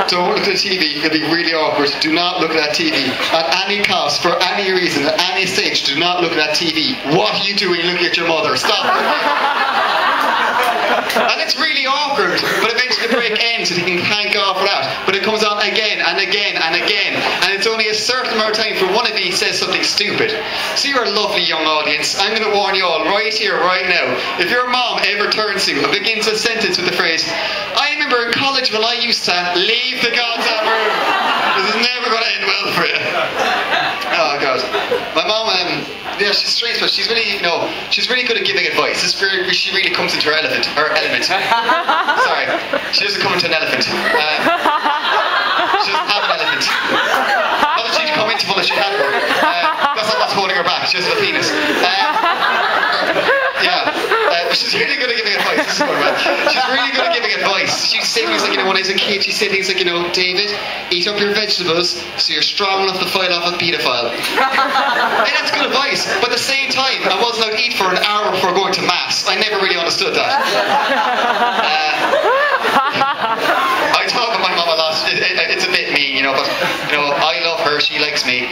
Don't look at the TV, it'll be really awkward. Do not look at that TV. At any cost, for any reason, at any stage, do not look at that TV. What are you doing looking at your mother? Stop it. And it's really awkward, but eventually the break ends and you can thank God for that. But it comes on again and again and again, and it's only a certain amount of time for one of you says something stupid. So you're a lovely young audience. I'm going to warn you all right here, right now. If your mom ever turns to you and begins a sentence with the phrase, I remember in college when I used to leave the goddamn room. This is never going to end well for you. Oh God. My mom, yeah, she's strange, but she's really, she's really good at giving advice. This is where she really comes into her element. Sorry, she doesn't come into an elephant. She doesn't have an elephant. Not that she'd come into one if she had one. That's not what's holding her back. She doesn't have a penis. She's really good at giving advice. This is going well. She's really good at giving advice. She'd say things like, when I was a kid, she'd say things like, David, eat up your vegetables so you're strong enough to fight off a paedophile. And that's good advice. But at the same time, I wasn't allowed to eat for an hour before going to mass. I never really understood that. I talk with my mum a lot. It's a bit mean, but I love her. She likes me.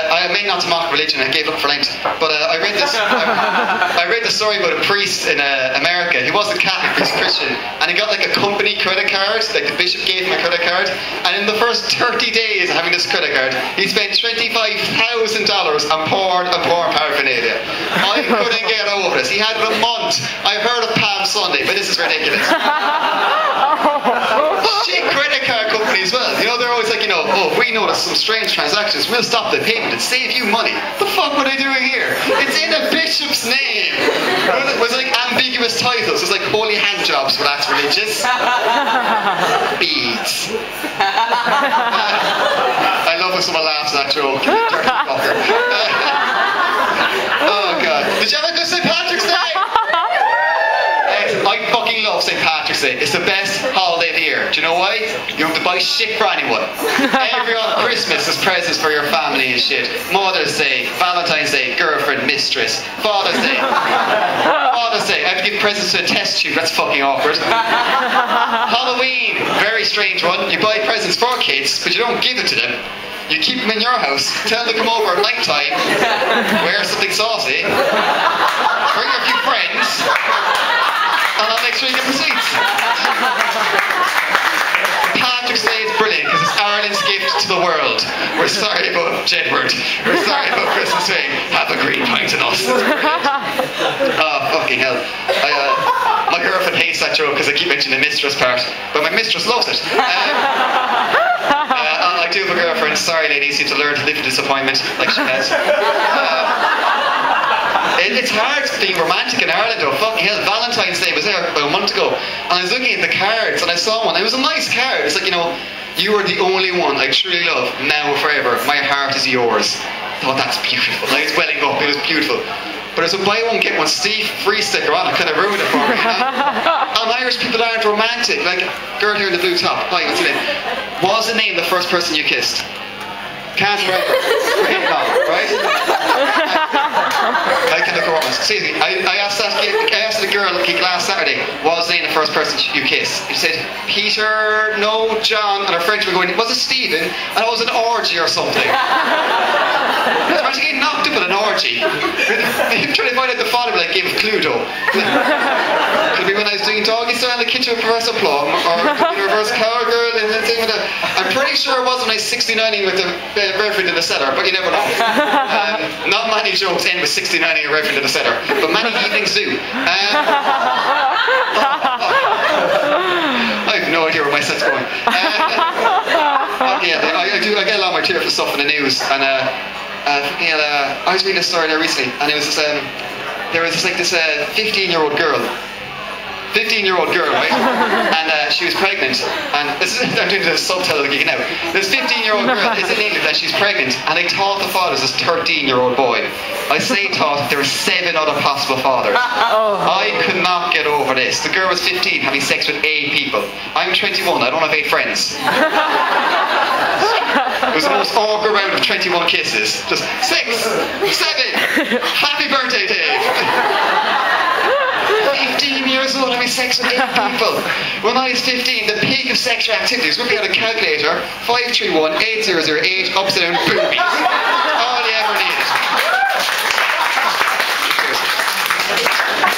I meant not to mock religion. I gave up for Lent, but I read this. I read the story about a priest in America. He wasn't Catholic, he was Christian, and he got like a company credit card. Like the bishop gave him a credit card, and in the first 30 days of having this credit card, he spent $25,000 on porn paraphernalia. I couldn't get over this. He had it a month. I heard of Palm Sunday, but this is ridiculous. Shit credit card companies, well, they're always like, oh, if we notice some strange transactions, we'll stop the payment and save you money. The fuck were they doing here? It's in a bishop's name. It was like ambiguous titles. It was like holy hand jobs, but that's religious. Beads. I love when someone laughs at that joke. Dirty fucker. Oh God. Did you have a good St. Patrick's Day? I fucking love St. Patrick's Day. It's the best holiday of the year. Do you know why? You don't have to buy shit for anyone. Every other Christmas is presents for your family and shit. Mother's Day, Valentine's Day, girlfriend, mistress. Father's Day. Father's Day, I have to give presents to a test tube. That's fucking awkward. Halloween, very strange one. You buy presents for kids, but you don't give it to them. You keep them in your house, tell them to come over at night time, wear something saucy, bring a few friends, and I'll make sure you get the seats. Patrick's Day is brilliant because it's Ireland's gift to the world. We're sorry about Jedward. We're sorry about Christmas Day. Have a green pint in us. Oh, fucking hell. My girlfriend hates that joke because I keep mentioning the mistress part, but my mistress loves it. I do have a girlfriend. Sorry, ladies, you have to learn to live with disappointment, like she has. It's hard being romantic in Ireland, though. Fucking hell, Valentine's Day was there about a month ago, and I was looking at the cards, and I saw one. It was a nice card. It's like, you are the only one I truly love, now or forever. My heart is yours. I thought, that's beautiful. Like, it's welling up. It was beautiful. But as a buy one get one free sticker on, it kind of ruined it for me. And Irish people aren't romantic. Like, girl here in the blue top. Hi, what's your name? What was the name of the first person you kissed? Can't remember. Right? I can't look over. Excuse me. I asked the girl last Saturday, what was the name of the first person you kissed? She said, Peter, no, John. And her friends were going, was it Stephen? And it was an orgy or something. I was actually getting knocked up at an orgy. I'm trying to find out the father of like game of Cluedo. Could be when I was doing doggy style in the kitchen with Professor Plum, or reverse cowgirl and thing with that. I'm pretty sure it was when I was 69ing with the Reverend in the cellar, but you never know. Not many jokes end with 69ing a Reverend in the cellar, but many evenings do. I have no idea where my set's going. I get a lot more tearful stuff in the news, and I was reading a story there recently, and it was this, there was this 15-year-old girl. 15-year-old girl, right? And she was pregnant, and I'm doing the subtitle again now. This 15-year-old girl is in England and she's pregnant, and they thought the father was this 13-year-old boy. I say thought, there were 7 other possible fathers. I could not get over this. The girl was 15, having sex with 8 people. I'm 21, I don't have 8 friends. It was the most awkward round of 21 kisses. Just 6, 7, happy birthday, Dave. 15 years years old having sex with 8 people. When I was 15, the peak of sexual activities, whipping out a calculator, 531 8008, upside down boobies. All you ever needed.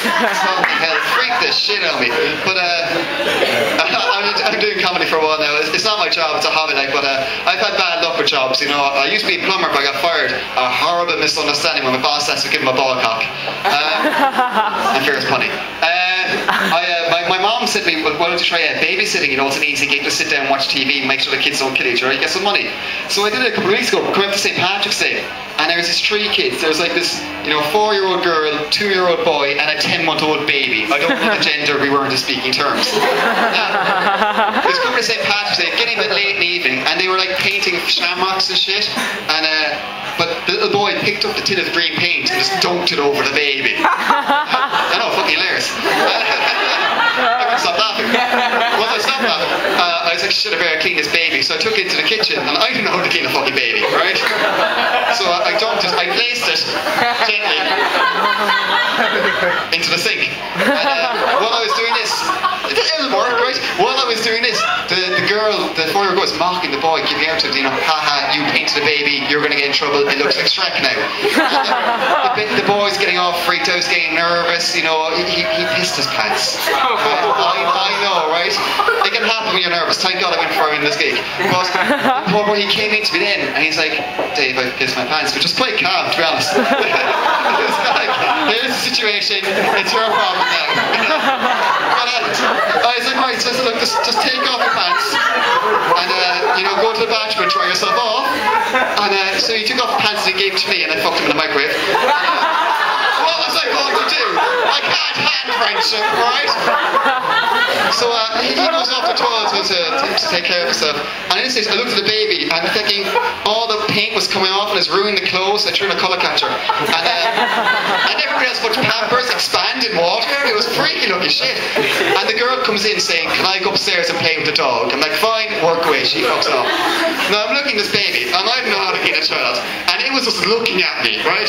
Fucking hell, freaked the shit out of me. But I'm doing comedy for a while now. It's not my job, it's a hobby, like, but I've had bad luck with jobs, you know. I used to be a plumber, but I got fired. A horrible misunderstanding when my boss has to give him a ball cock. I'm fair as punny. My mom said to me, well, why don't you try babysitting? You know, it's an easy gig to sit down and watch TV and make sure the kids don't kill each other. You get some money. So I did it a couple of weeks ago, coming up to St. Patrick's Day. And there was these 3 kids. There was like this, you know, 4-year-old girl, 2-year-old boy, and a 10-month-old baby. I don't know the gender, we weren't speaking terms. It was coming to St. Patrick's Day, getting a bit late in the evening, and they were like painting shamrocks and shit. And but the little boy picked up the tin of green paint and just dunked it over the baby. I know, fucking hilarious. I couldn't stop laughing. Once I stopped laughing, I was like, shit, I better clean this baby. So I took it into the kitchen, and I didn't know how to clean a fucking baby, right? So I dumped it, I placed it gently into the sink. And while I was doing this, it'll work, right? While I was doing this, the girl, the 4-year-old girl was mocking the boy, giving out to him, you know, haha, you painted a baby, you're going to get in trouble, it looks like Shrek now. The boy's getting all freaked out, he's getting nervous, you know, he pissed his pants. I know, right? It can happen when you're nervous. Thank God I went for in this gig. But the poor boy, he came in to me then, and he's like, Dave, I pissed my pants. But just play calm, to be honest. It's like, here's the situation, it's your problem now. But I was like, right, so I said, look, just take off your pants, and, you know, go to the bathroom and dry yourself off. And so he took off the pants and he gave it to me, and I fucked him in the microwave. What was I going to do? I can't hand French him, right? So he goes off the toilet to take care of himself. And in this case, I looked at the baby and I'm thinking all the paint was coming off and it's ruined the clothes. I threw in a colour catcher. And everybody else put Pampers, expanded water. It was freaky looking shit. And the girl comes in saying, can I go upstairs and play with the dog? I'm like, fine, work away. She fucks off. Now I'm looking at this baby and I don't know how to clean a child. And it was just looking at me, right?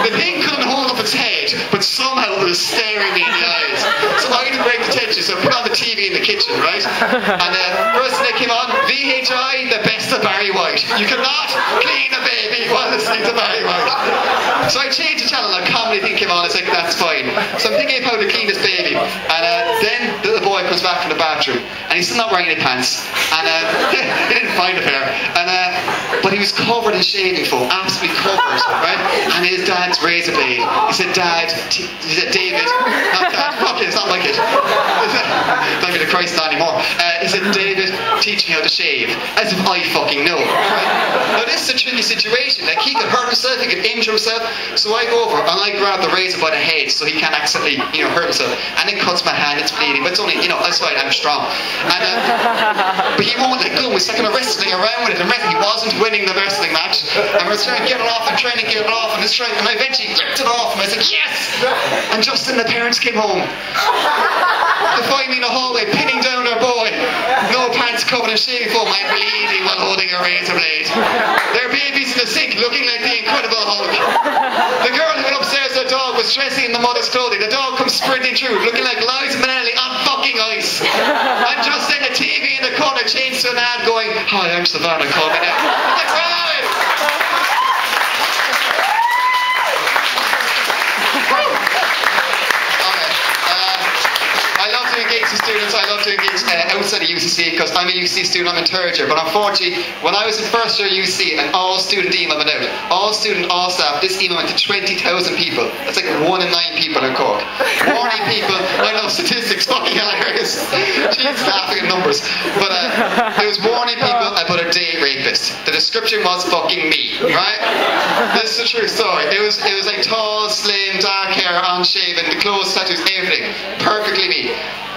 The thing couldn't hold up its head, but somehow it was staring me in the eyes. So I didn't break the tension, so I put on the TV in the kitchen, right? And first thing that came on, VHI, the best of Barry White. You cannot clean a baby while listening to Barry White. So I changed the channel and comedy thing came on, it's like, that's fine. So I'm thinking of how to clean this baby. And then the little boy comes back from the bathroom, and he's still not wearing any pants. And he didn't find a pair. And but he was covered in shaving foam, absolutely covered, right? And his dad's razor blade. He said, Dad, he said, David, not Dad, fuck it, it's not like it. Don't be the Christ not anymore. He said, David, teach me how to shave. As if I fucking know, right? Now this is a tricky situation. Like, he could hurt himself, he could injure himself. So I go over and I grab the razor by the head so he can't accidentally, you know, hurt himself. And it cuts my hand, it's bleeding, but it's only, you know, that's why I'm strong. And but he won't let go. We're kind of wrestling around with it, and he wasn't winning the wrestling match. And we're trying to get it off and trying to get it off, and and I eventually ripped it off, and I said, yes! And just then the parents came home. They find me in the hallway, pinning down their boy. No pants covered in shaving foam, I'm bleeding while holding a razor blade. Their baby's in the sink, looking like the Incredible Hulk. The girl who went upstairs with the dog was dressing in the mother's clothing. The dog comes sprinting through, looking like Liza Minnelli on fucking ice. And just then the TV in the corner changed to an ad going, hi, I'm Savannah, call me now. I'm like, right! I love doing gigs with students, I love doing gigs outside of UCC because I'm a UCC student, I'm in 3rd year, but unfortunately when I was in 1st year UCC an all student email went out, all student, all staff, this email went to 20,000 people. That's like 1 in 9 people in Cork. Warning people, I know statistics, fucking hilarious. She's laughing at numbers. But it was warning people about a date rapist. The description was fucking me, right? This is a true story. It was like tall, slim, dark hair, unshaven, the clothes, tattoos, everything. Perfectly me.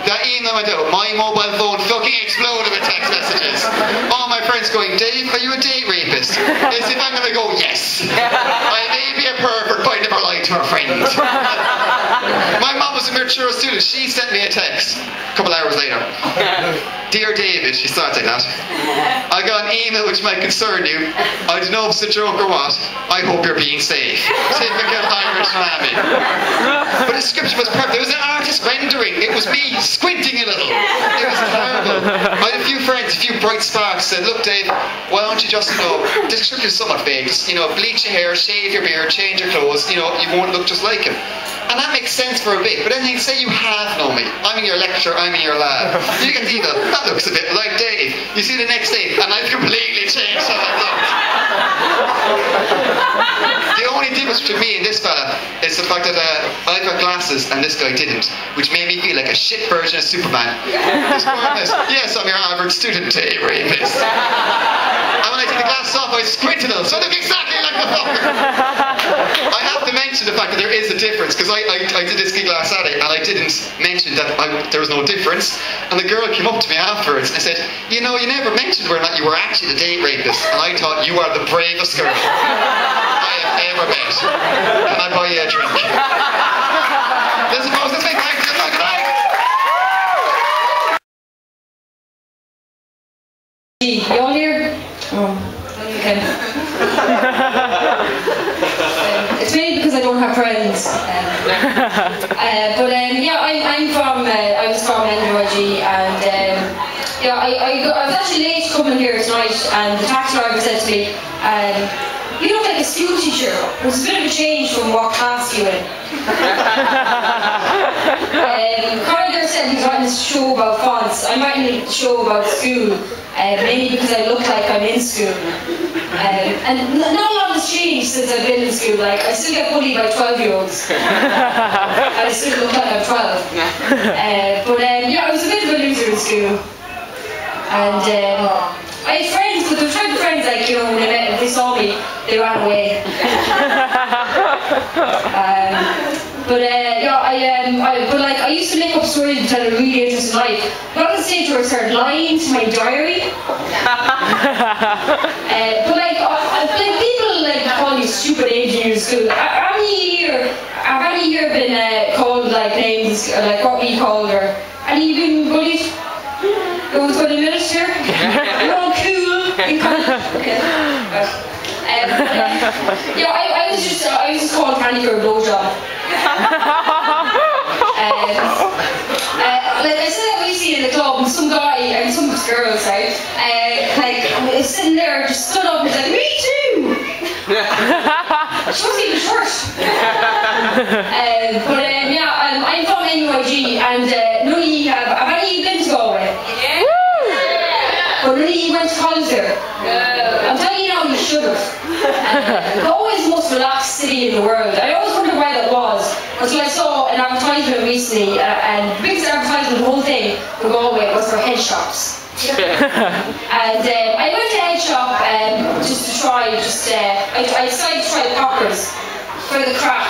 That email went out, my mobile phone fucking exploded with text messages. All my friends going, Dave, are you a date rapist? As if I'm gonna go, yes. I may be a pervert, but I never lied to a friend. My mom was most immature student, she sent me a text a couple hours later. Dear David, she starts like that. I got an email which might concern you. I don't know if it's a joke or what. I hope you're being safe. Typical Irish mammy. But the description was perfect. There was an artist rendering. It was me squinting a little. It was terrible. I had a few friends, a few bright sparks said, look Dave, why don't you just, the description is somewhat vague. Just, bleach your hair, shave your beard, change your clothes, you won't look just like him. And that makes sense for a bit, but then they say you have known me. I'm in your lecture, I'm in your lab. You get the email, that looks a bit like Dave. You see the next day, and I've completely changed how I look. The only difference between me and this fella is the fact that I've got glasses and this guy didn't, which made me feel like a shit version of Superman. Yes, I'm your average student, Dave rapist. And when I take the glasses off, I squint a little, so I look exactly like the fucker. I have to mention the fact that there is a difference, because I did this gig last Saturday and I didn't mention that there was no difference, and the girl came up to me afterwards and said, you never mentioned whether or not you were actually the date rapist, and I thought you are the bravest girl I have ever met. Can I buy you a drink? Let's suppose this big thanks to the good night. You all here? Oh, okay. It's mainly because I don't have friends. Yeah, I was from NYG, and I was actually late coming here tonight, and the taxi driver said to me, you look like a school teacher. It's a bit of a change from what class you in. Conor said he's writing this show about fonts. I'm writing a show about school, mainly because I look like I'm in school. And not a lot has changed since I've been in school. Like, I still get bullied by 12-year-olds. I still look like I'm 12. Yeah, I was a bit of a loser in school. And I had friends, but there were type of friends, like, when they saw me, they ran away. I used to make up stories and tell a really interesting life. I got to the stage where I started lying to my diary. People call you stupid age in your school. Have any year been called names like what we called her? Any of you been bullied? It was about a minute here. You're all cool in college. Okay. I was just called Candy for a blowjob. I said that we see in the club, and some guy and some girls, right? Was sitting there, just stood up and was like, "Me too." She wasn't even short. I'm from NYG, and none of you have any of you been to Galway? Yeah. But none of you went to college there. I'm telling you now, you should have. Galway is the most relaxed city in the world. I always wondered why that was, until I saw an advertisement recently, and the biggest advertisement of the whole thing for Galway was for head shops. And I went to head shop just to try, I decided to try the poppers for the crack.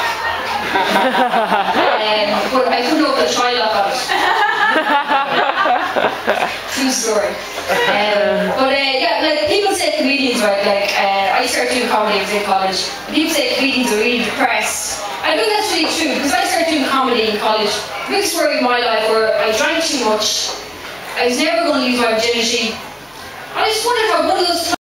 But I couldn't open the trial up on it. True story. People say comedians, right? I started doing comedy when I was in college. People say comedians are really depressed. I think that's really true, because I started doing comedy in college. The big story of my life where I drank too much. I was never going to lose my virginity. I just wondered if I one of those